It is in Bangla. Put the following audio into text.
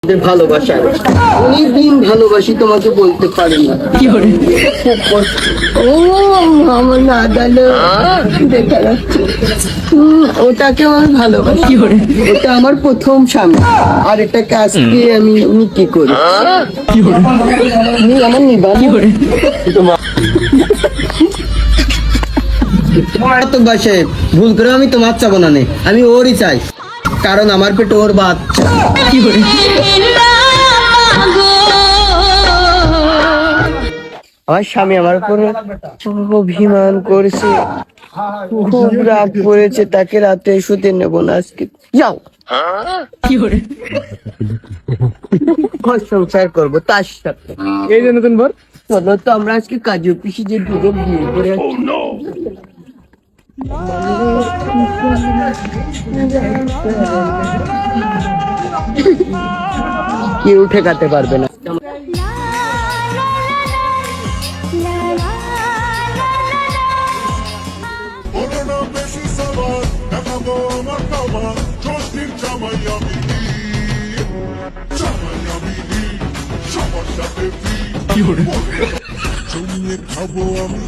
ভালোবাসা অনেকদিন ভালোবাসি তোমাকে বলতে পারি না। ও আমার নাদালো দেখা যাচ্ছে, ওটাকে আমার ভালোবাসি। ওটা আমার প্রথম স্বামী, আর এটাকে আজকে আমি কি করি? আমার নিবা তো বাসে ভুল করে আমি তোমার চাবো না, আমি ওরই চাই, কারণ আমার পেটে ওর বাচ্চা। আমার স্বামী আমার উপরে অভিমান করেছে, খুব রাগ করেছে, তাকে রাতে শুতে নেবো না আজকে। যাও সংসার করবো তার সাথে। এই যে নতুন বর চলো তো আমরা আজকে কাজু পিসি যে দুটো বিয়ে করে কেউ ঠেকাতে পারবে না। খাবো আমি